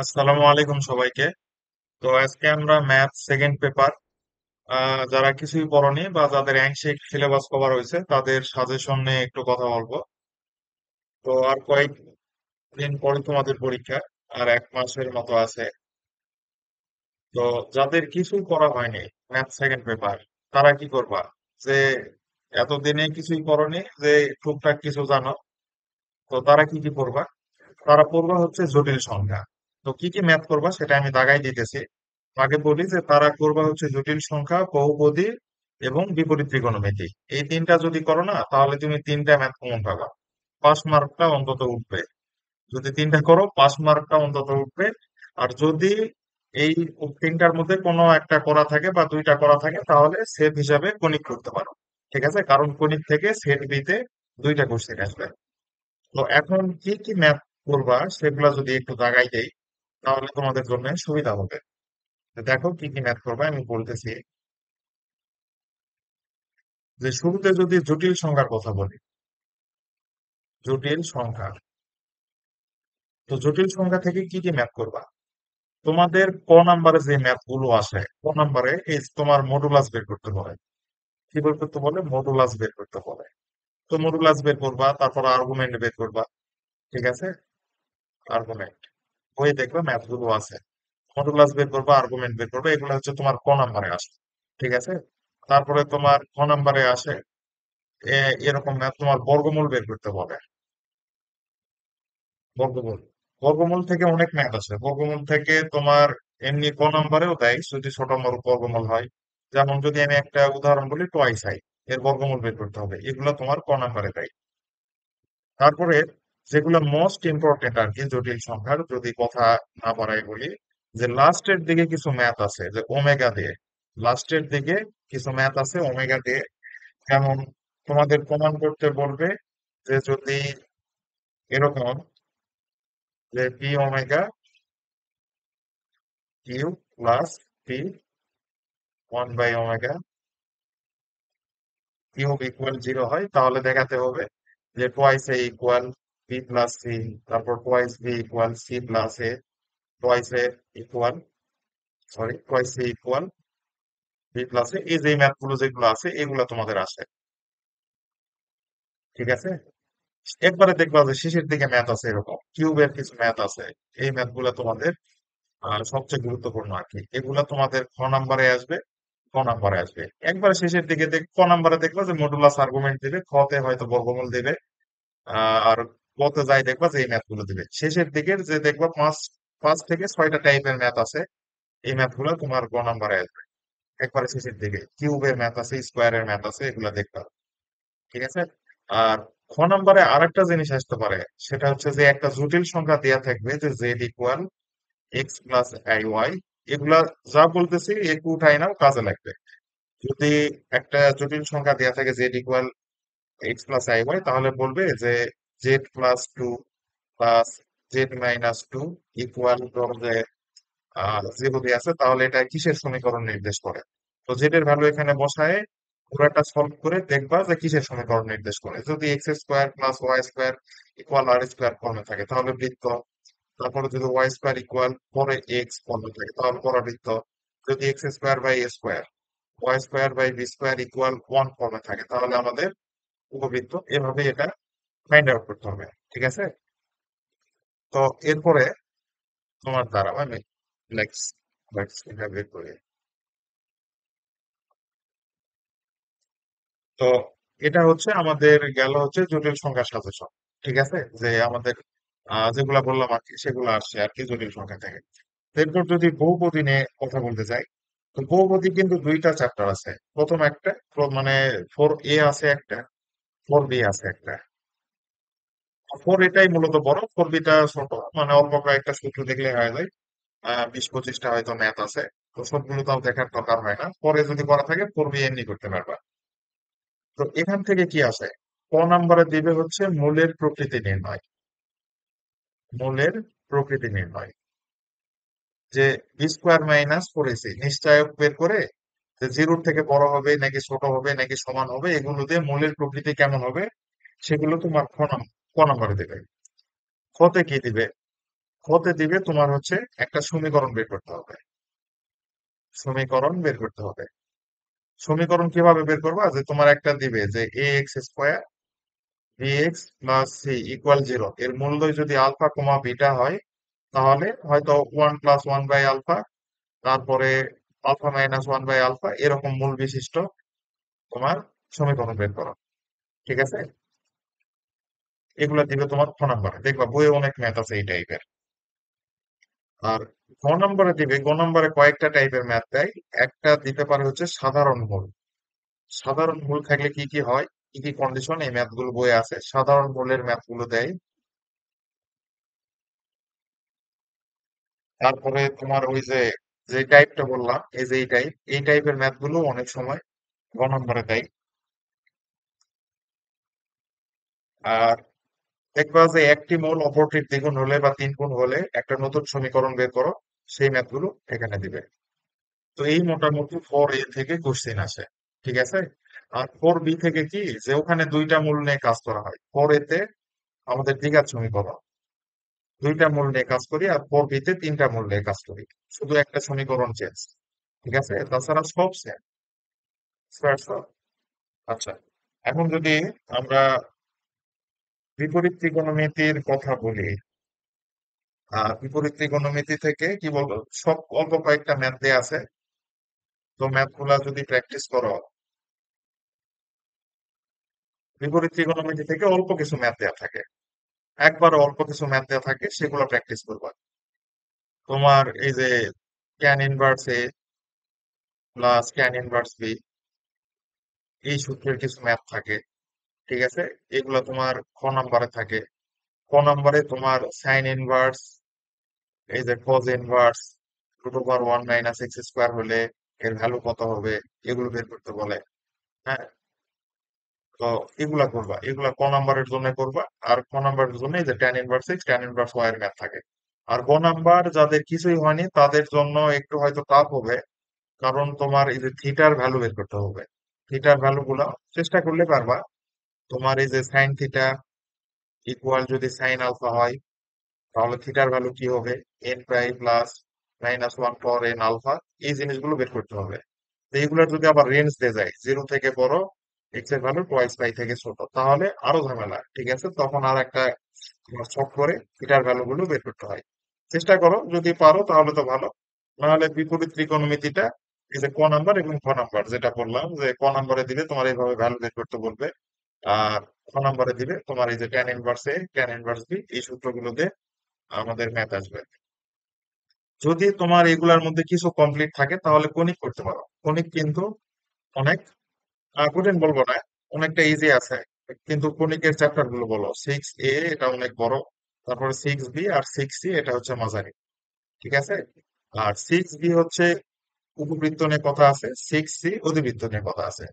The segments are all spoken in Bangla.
আসসালামু আলাইকুম সবাইকে। তো আজকে আমরা ম্যাথ সেকেন্ড পেপার যারা কিছুই পড়নি বা যাদের আংশিক সিলেবাস কভার হয়েছে তাদের সাজেশন নিয়ে একটু কথা বলবো। তো আর কয়েকদিন পরে তোমাদের পরীক্ষা, আর 1 মাসের মতো আছে। তো যাদের কিছুই করা হয়নি ম্যাথ সেকেন্ড পেপার, তারা কি করবা? যে এতদিনে কিছুই পড়নি, যে টুকটাক কিছু জানো, তো তারা কি কি করবা? তারা পড়বা হচ্ছে জটিল সংখ্যা। তো কি কি ম্যাথ করবা সেটা আমি দাগাই দিতেছি। আগে বলি যে তারা করবা হচ্ছে জটিল সংখ্যা, বহুপদী এবং বিপরীত ত্রিকোণমিতি। এই তিনটা যদি করো না, তাহলে তুমি তিনটা ম্যাথ কমন পাবা। পাস মার্কটা অন্তত উঠবে। যদি তিনটা করো, পাস মার্কটা অন্তত উঠবে। আর যদি এই তিনটার মধ্যে কোনো একটা করা থাকে বা দুইটা করা থাকে, তাহলে সেট হিসাবে কনিক করতে পারো। ঠিক আছে, কারণ কনিক থেকে সেট বিতে দুইটা কোশ্চেন আসবে। তো এখন কি কি ম্যাথ করবা সেগুলা যদি একটু দাগাই দেই, তাহলে তোমাদের জন্য সুবিধা হবে। তো দেখো কি কি ম্যাথ করবা আমি বলতেছি। যে শুরুতে যদি জটিল সংখ্যার কথা বলি, জটিল সংখ্যা। তো জটিল সংখ্যা থেকে কি কি ম্যাথ করবা? তোমাদের ক নাম্বারে যে ম্যাথ গুলো আসে, ক নাম্বারে এই তোমার মডুলাস বের করতে বলে। কি বের করতে বলে? মডুলাস বের করতে বলে। তো মডুলাস বের করবা, তারপর আর্গুমেন্ট বের করবা। ঠিক আছে, আর্গুমেন্ট ওই দেখবে ম্যাথ গুলো আছে। মডুলাস বের করবা, আর্গুমেন্ট বের করবা, এগুলো হচ্ছে তোমার ক নাম্বারে আসে। ঠিক আছে, তারপরে তোমার খ নাম্বারে আসে এরকম ম্যাথ তোমার বর্গমূল বের করতে বলে। বর্গমূল, বর্গমূল থেকে অনেক ম্যাথ আছে। বর্গমূল থেকে তোমার এমনি ক নাম্বারেও দেয় যদি ছোট বর্গমূল হয়। যেমন যদি আমি একটা উদাহরণ বলি, টোয়াইস আই, এর বর্গমূল বের করতে হবে, এগুলো তোমার ক নাম্বারে দেয়। তারপরে যেগুলো মোস্ট ইম্পর্টেন্ট আর কি জটিল সংখ্যার, যদি কথা না বাড়াই বলি, যে লাস্টের দিকে কিছু ম্যাথ আছে যে ওমেগা দিয়ে। লাস্টের দিকে কিছু ম্যাথ আছে ওমেগা দিয়ে। যেমন তোমাদের প্রমাণ করতে বলবে যে যদি এরকম, যে P omega Q plus P 1/ওমেগা কিউব ইকুয়াল 0 হয়, তাহলে দেখাতে হবে যে twice A equal B plus C, তারপর twice B equal C plus A, twice A equal, sorry, twice A equal B plus A. এই যে ম্যাথ গুলো যেগুলো আছে এগুলো তোমাদের আসে। ঠিক আছে, একবারে দেখবা যে শেষের দিকে ম্যাথ আছে এরকম কিউবের কিছু ম্যাথ আছে। এই ম্যাথ গুলো তোমাদের সবচেয়ে গুরুত্বপূর্ণ আর কি। এগুলা তোমাদের খ নাম্বারে আসবে, ক নাম্বারে আসবে। একবারে শেষের দিকে ক নাম্বারে দেখবা যে মডুলাস আর্গুমেন্ট দিবে, খতে হয়তো বর্গমূল দিবে। আর কতে যাই দেখবা যে এই ম্যাথ গুলো দিবে। শেষের দিকের যে দেখবা পাঁচ, 5 থেকে 6টা টাইপের ম্যাথ আছে, এই ম্যাথ গুলো তোমার ক নাম্বারে আসবে। একবারে শেষের দিকে কিউবের ম্যাথ আছে, স্কোয়ারের ম্যাথ আছে, এগুলা দেখবা। ঠিক আছে। আর খ নাম্বারে আরেকটা জিনিস আসতে পারে, সেটা হচ্ছে যে একটা জটিল সংখ্যা দেয়া থাকবে যে Z equal X plus I Y. এগুলা যা বলতেছি একটু উঠাই নাও, কাজে লাগবে। যদি একটা জটিল সংখ্যা দেয়া থাকে Z equal X plus I Y, তাহলে বলবে যে Z plus two plus Z minus two equal, ধরো যে 0 দিয়ে আছে, তাহলে এটা কিসের সমীকরণ নির্দেশ করে? তো জেড এর ভ্যালু এখানে বসায় পুরোটা সলভ করে দেখবা যে কিসের সমীকরণ নির্দেশ করে। যদি X square plus Y square equal R square ফর্মে থাকে তাহলে বৃত্ত। তারপরে যদি ওয়াই স্কোয়ার ইকুয়াল পরে এক্স ফর্মে থাকে তাহলে পরাবৃত্ত। যদি X square by A square, Y square by B square equal 1 ফর্মে থাকে তাহলে আমাদের উপবৃত্ত। এভাবে এটা ফাইন্ড আউট করতে হবে। ঠিক আছে, তো এরপরে তোমার দ্বারা আমি নেক্সট নেক্সট এটা বের করি। তো এটা হচ্ছে আমাদের গেল হচ্ছে জটিল সংখ্যা সাজেশন। ঠিক আছে, যে আমাদের যেগুলা বললাম আর কি সেগুলো আসছে আর কি জটিল সংখ্যা থেকে। এরপর যদি বহুপদী নিয়ে কথা বলতে চাই, তো বহুপদী কিন্তু দুইটা চ্যাপ্টার আছে। প্রথম একটা মানে 4A আছে একটা, 4B আছে একটা। 4A মূলত বড়, 4B ছোট। মানে অল্প কয়েকটা সূত্র দেখলে হয়ে যায়। 20-25টা হয়তো ম্যাথ আছে। তো সবগুলো তাও দেখার দরকার হয় না, পরে যদি করা থাকে 4B এমনি করতে পারবা। তো এখান থেকে কি আসে? ক নাম্বারে দিবে হচ্ছে মূলের প্রকৃতি নির্ণয়। মূলের প্রকৃতি নির্ণয়, যে বি স্কোয়ার মাইনাস 4AC নিশ্চয়ক বের করে, যে জিরোর থেকে বড় হবে নাকি ছোট হবে নাকি সমান হবে, এগুলো দিয়ে মূলের প্রকৃতি কেমন হবে সেগুলো তোমার ক নাম্বারে দেবে। খতে কি দিবে? হতে দিবে তোমার হচ্ছে একটা সমীকরণ বের করতে হবে। সমীকরণ বের করতে হবে। সমীকরণ কিভাবে বের করবা, যে তোমার একটা দিবে যে A X square B X plus C equal zero, এর মূল্য যদি আলফা কমা বিটা হয়, তাহলে হয়তো one plus one by alpha, তারপরে alpha minus one by alpha, এরকম মূল বিশিষ্ট তোমার সমীকরণ বের করো। ঠিক আছে, এগুলা দিবে তোমার খ নাম্বারে, দেখবা বইয়ে অনেক ম্যাথ আছে এই টাইপের। আর গ নম্বরে দিবে, গ নম্বরে কয়েকটা টাইপের ম্যাথ দেয়। একটা দিতে পারে হচ্ছে সাধারণ মূল। সাধারণ মূল থাকলে কি কি হয়, কি কি কন্ডিশন, এই ম্যাথ গুলো বইয়ে আছে। সাধারণ মূলের ম্যাথ গুলো দেয়। তারপরে তোমার ওই যে যে টাইপটা বললাম, এই যে এই টাইপের ম্যাথ গুলো অনেক সময় গ নম্বরে দেয়। আর দেখবা যে একটি মূল অপরটির দ্বিগুণ হলে বা তিন গুণ হলে একটা নতুন সমীকরণ বের করো, সেই ম্যাথ গুলো এখানে দিবে। তো এই মোটামুটি ফোর এ থেকে কোশ্চেন আসে। ঠিক আছে। আর ফোর বি থেকে কি, যে ওখানে দুইটা মূল নিয়ে কাজ করা হয়। ফোর এতে আমাদের দ্বিঘাত সমীকরণ, দুইটা মূল নিয়ে কাজ করি, আর ফোর বি তে তিনটা মূল নিয়ে কাজ করি, শুধু একটা সমীকরণ চেঞ্জ। ঠিক আছে, তাছাড়া সব সেম। আচ্ছা, এখন যদি আমরা বিপরীত ত্রিকোণমিতির কথা বলি, বিপরীত ত্রিকোণমিতি থেকে কি বলবো, সব অল্প কয়েকটা ম্যাথ দেয়া আছে। তো ম্যাথ গুলা যদি প্র্যাকটিস করো, বিপরীত ত্রিকোণমিতি থেকে অল্প কিছু ম্যাথ দেয়া থাকে, একবার অল্প কিছু ম্যাথ দেয়া থাকে, সেগুলো প্র্যাকটিস করবা। তোমার এই যে tan inverse A plus tan inverse B, এই সূত্রের কিছু ম্যাথ থাকে। ঠিক আছে, এগুলো তোমার খ নাম্বারে থাকে। ক নাম্বারে তোমার সাইন ইনভার্স, এই যে cos inverse root over one minus X square হলে এর ভ্যালু কত হবে, এগুলো বের করতে বলে। হ্যাঁ, তো এগুলা করবা, এগুলা ক নাম্বারের জন্য করবা। আর ক নাম্বারের জন্য এই যে tan inverse X tan inverse Y এর ম্যাথ থাকে। আর গ নাম্বার যাদের কিছুই হয়নি তাদের জন্য একটু হয়তো টাফ হবে, কারণ তোমার এই যে থিটার ভ্যালু বের করতে হবে। থিটার ভ্যালু গুলা চেষ্টা করলে পারবা। তোমার এই যে সাইন থিটা ইকুয়াল যদি সাইন আলফা হয়, তাহলে থিটার ভ্যালু কি হবে, N pi plus minus one for N alpha. এই জিনিসগুলো বের করতে হবে। তো এইগুলোর যদি আবার রেঞ্জ দিয়ে যায়, জিরো থেকে বড়, এক্স এর ভ্যালু টোয়াইস পাই থেকে ছোট, তাহলে আরো ঝামেলা। ঠিক আছে, তখন আর একটা শর্ট করে থিটার ভ্যালু গুলো বের করতে হয়। চেষ্টা করো, যদি পারো তাহলে তো ভালো। নাহলে বিপরীত ত্রিকোণমিতিটা এই যে ক নাম্বার এবং খ নাম্বার যেটা বললাম, যে ক নাম্বারে দিলে তোমার এইভাবে ভ্যালু বের করতে বলবে। আর খ নাম্বারে দিলে তোমার এই যে tan inverse A tan inverse B, এই সূত্রগুলো দিয়ে আমাদের ম্যাথ আসবে। যদি তোমার এগুলার মধ্যে কিছু কমপ্লিট থাকে তাহলে কনিক করতে পারো। কনিক কিন্তু অনেক কঠিন বলবো না, অনেকটা ইজি আছে। কিন্তু কনিকের চ্যাপ্টার গুলো বলো, সিক্স এ এটা অনেক বড়, তারপরে সিক্স বি আর সিক্স সি এটা হচ্ছে মাঝারি। ঠিক আছে, আর সিক্স বি হচ্ছে উপবৃত্ত নিয়ে কথা আছে, সিক্স সি অধিবৃত্ত নিয়ে কথা আছে।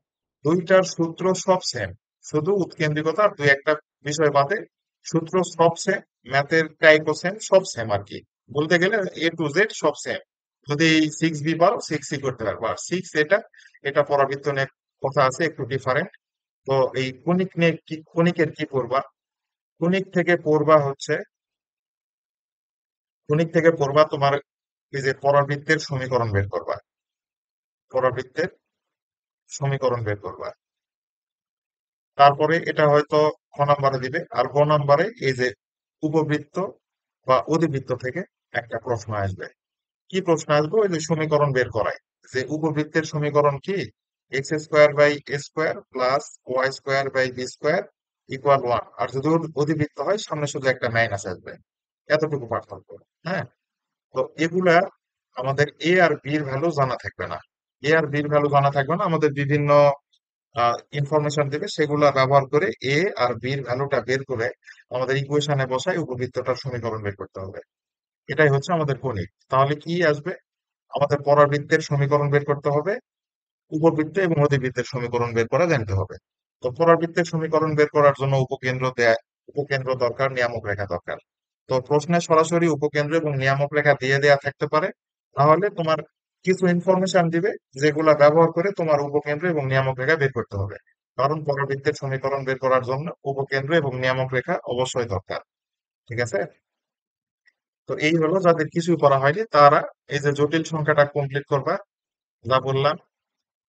দুইটার সূত্র সব সেম, শুধু উৎকেন্দ্রিকতা আর দুই একটা বিষয় বাদে সূত্র সব সেম। ম্যাথের টাইপও সেম, সব সেম আর কি। বলতে গেলে এ টু জেড সব সেম। যদি সিক্স বি পারো সিক্স সি করতে পারবো। আর সিক্স এটা, এটা পরাবৃত্ত নিয়ে কথা আছে, একটু ডিফারেন্ট। তো এই কণিক নিয়ে কি, কণিকের কি পড়বা, কণিক থেকে পড়বা হচ্ছে, কণিক থেকে পড়বা তোমার এই যে পরাবৃত্তের সমীকরণ বের করবা, পরাবৃত্তের সমীকরণ বের করবা। তারপরে এটা হয়তো খ নাম্বারে দিবে। আর গ নাম্বারে এই যে উপবৃত্ত বা অধিবৃত্ত থেকে একটা প্রশ্ন আসবে। কি প্রশ্ন আসবে, ওই যে সমীকরণ বের করায়, যে উপবৃত্তের সমীকরণ কি, X square by A square plus Y square by B square equal one. আর যদি অধিবৃত্ত হয় সামনে শুধু একটা মাইনাস আসবে, এতটুকু পার্থক্য। হ্যাঁ, তো এগুলা আমাদের এ আর বির ভ্যালু জানা থাকবে না। এ আর বির ভ্যালু জানা থাকবে না, আমাদের বিভিন্ন ইনফরমেশন দেবে, সেগুলা ব্যবহার করে এ আর বির ভ্যালুটা বের করে আমাদের ইকুয়েশনে বসায় উপবৃত্তটার সমীকরণ বের করতে হবে। এটাই হচ্ছে আমাদের গণিত। তাহলে কি আসবে, আমাদের পরাবৃত্তের সমীকরণ বের করতে হবে, উপবৃত্ত এবং অধিবৃত্তের সমীকরণ বের করা জানতে হবে। তো পরাবৃত্তের সমীকরণ বের করার জন্য উপকেন্দ্র দেয়া, উপকেন্দ্র দরকার, নিয়ামক রেখা দরকার। তো প্রশ্নে সরাসরি উপকেন্দ্র এবং নিয়ামক রেখা দিয়ে দেয়া থাকতে পারে, তাহলে তোমার কিছু ইনফরমেশন দিবে, যেগুলা ব্যবহার করে তোমার উপকেন্দ্র এবং নিয়ামক রেখা বের করতে হবে। কারণ পরাবৃত্তের সমীকরণ বের করার জন্য উপকেন্দ্র এবং নিয়ামক রেখা অবশ্যই দরকার। ঠিক আছে। তো এই হলো যাদের কিছুই করা হয়নি তারা এই যে জটিল সংখ্যাটা কমপ্লিট করবা, যা বললাম,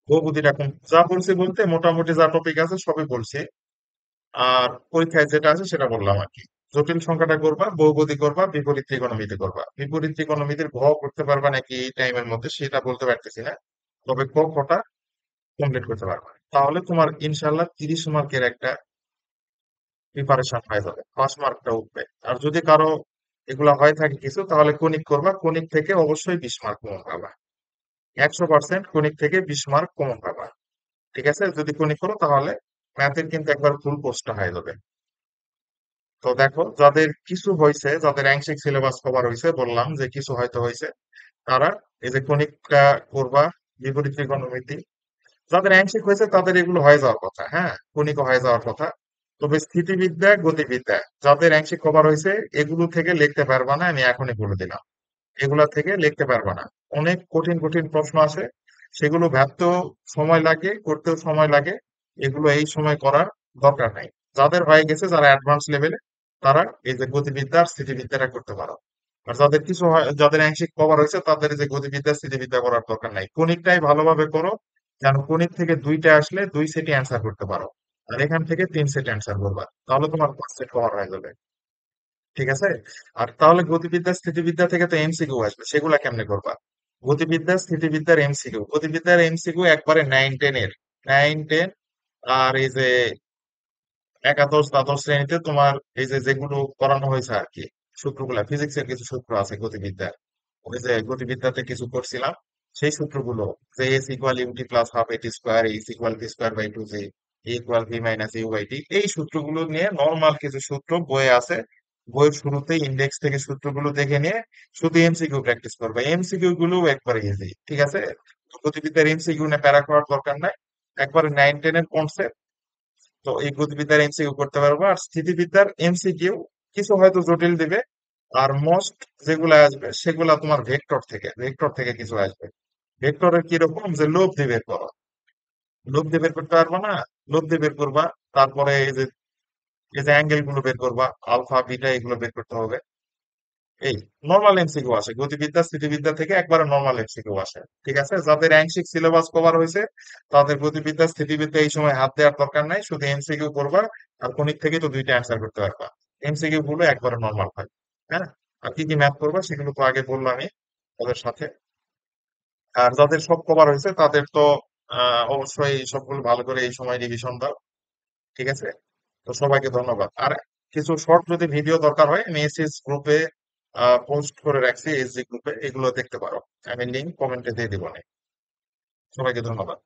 বহুপদীটা যা বলছি বলতে মোটামুটি যা টপিক আছে সবই বলছি। আর পরীক্ষায় যেটা আছে সেটা বললাম আর কি। জটিল সংখ্যাটা করবা, বহুপদী করবা, বিপরীত ত্রিকোণমিতি করবা। বিপরীত ত্রিকোণমিতির ঘ করতে পারবা নাকি এই টাইমের মধ্যে সেটা বলতে পারতেছি না, তবে ক খটা কমপ্লিট করতে পারবা। তাহলে তোমার ইনশাল্লাহ 30 মার্কের একটা প্রিপারেশন হয়ে যাবে, 5 মার্কটা উঠবে। আর যদি কারো এগুলা হয়ে থাকে কিছু, তাহলে কনিক করবা, কনিক থেকে অবশ্যই 20 মার্ক কমন পাবা। 100% কনিক থেকে 20 মার্ক কমন পাবা। ঠিক আছে, যদি কনিক করো তাহলে ম্যাথের কিন্তু একবার ফুল কোর্সটা হয়ে যাবে। তো দেখো, যাদের কিছু হয়েছে, যাদের আংশিক সিলেবাস কভার হয়েছে, বললাম যে কিছু হয়তো হয়েছে, তারা এই যে কনিকটা করবা, বিপরীত ত্রিকোণমিতি। যাদের আংশিক হয়েছে তাদের এগুলো হয়ে যাওয়ার কথা, হ্যাঁ, কনিকও হয়ে যাওয়ার কথা। তবে স্থিতিবিদ্যা, গতিবিদ্যা যাদের আংশিক কভার হয়েছে, এগুলো থেকে লিখতে পারবা না, আমি এখনই বলে দিলাম। এগুলা থেকে লিখতে পারবা না। অনেক কঠিন কঠিন প্রশ্ন আছে, সেগুলো ভাবতেও সময় লাগে, করতেও সময় লাগে। এগুলো এই সময় করার দরকার নাই। যাদের হয়ে গেছে, যারা অ্যাডভান্স লেভেলে, তারা এই যে গতিবিদ্যা আর স্থিতিবিদ্যাটা করতে পারো। আর যাদের কিছু যাদের আংশিক কভার হয়েছে, তাদের এই যে গতিবিদ্যা স্থিতিবিদ্যা করার দরকার নাই, কণিকটাই ভালোভাবে করো। যেন কণিক থেকে দুইটা আসলে 2 সেটই অ্যান্সার করতে পারো, আর এখান থেকে 3 সেট অ্যান্সার করবা, তাহলে তোমার 5 সেট কভার হয়ে যাবে। ঠিক আছে। আর তাহলে গতিবিদ্যা স্থিতিবিদ্যা থেকে তো এমসিকিউ আসবে, সেগুলা কেমনে করবা? গতিবিদ্যা স্থিতিবিদ্যার এমসিকিউ, গতিবিদ্যার এমসিকিউ একবারে 9-10 এর, 9-10। আর এই যে একাদশ দ্বাদশ শ্রেণীতে তোমার এই যে যেগুলো করানো হয়েছে আর কি, সূত্রগুলা, ফিজিক্সের কিছু সূত্র আছে গতিবিদ্যার, ওই যে গতিবিদ্যাতে কিছু করছিলাম, সেই সূত্রগুলো, যে S equal UT plus half AT square, S equal V square by two G, equal V minus U by T, এই সূত্রগুলো নিয়ে নর্মাল কিছু সূত্র বইয়ে আছে। বইয়ের শুরুতে ইন্ডেক্স থেকে সূত্রগুলো দেখে নিয়ে শুধু এমসিকিউ প্র্যাকটিস করবে, এমসিকিউ গুলো একবারে ইজি। ঠিক আছে, তো গতিবিদ্যার এমসিকিউ নিয়ে প্যারা করার দরকার নাই, একবারে 9-10 এর কনসেপ্ট। তো এই গতিবিদ্যার এমসিকিউ করতে পারবো। আর স্থিতিবিদ্যার এমসিকিউ কিছু হয়তো জটিল দিবে, আর মোস্ট যেগুলো আসবে সেগুলা তোমার ভেক্টর থেকে, ভেক্টর থেকে কিছু আসবে। ভেক্টরের কিরকম, যে লোভ দিয়ে বের করো, লোভ দিয়ে বের করতে পারবো না, লোভ দিয়ে বের করবা। তারপরে এই যে অ্যাঙ্গেল গুলো বের করবা, আলফা বিটা এগুলো বের করতে হবে। এই নর্মাল এমসিকিউ আসে গতিবিদ্যা স্থিতিবিদ্যা থেকে, একবারে নর্মাল এমসিকিউ আসে। ঠিক আছে, যাদের আংশিক সিলেবাস কভার হয়েছে, তাদের গতিবিদ্যা স্থিতিবিদ্যা এই সময় হাত দেওয়ার দরকার নাই, শুধু এমসিকিউ করবা। আর কোনিক থেকে তো দুইটা অ্যান্সার করতে পারবা, এমসিকিউ গুলো একবারে নর্মাল হয়। হ্যাঁ, আর কি কি ম্যাথ করবা সেগুলো তো আগে বললামই তাদের সাথে। আর যাদের সব কভার হয়েছে তাদের তো অবশ্যই সবগুলো ভালো করে এই সময় রিভিশন দাও। ঠিক আছে, তো সবাইকে ধন্যবাদ। আর কিছু শর্ট যদি ভিডিও দরকার হয়, আমি এসএস গ্রুপে পোস্ট করে রাখছি, এসজি গ্রুপে, এগুলো দেখতে পারো। আমি লিঙ্ক কমেন্টে দিয়ে দিব। সবাইকে ধন্যবাদ।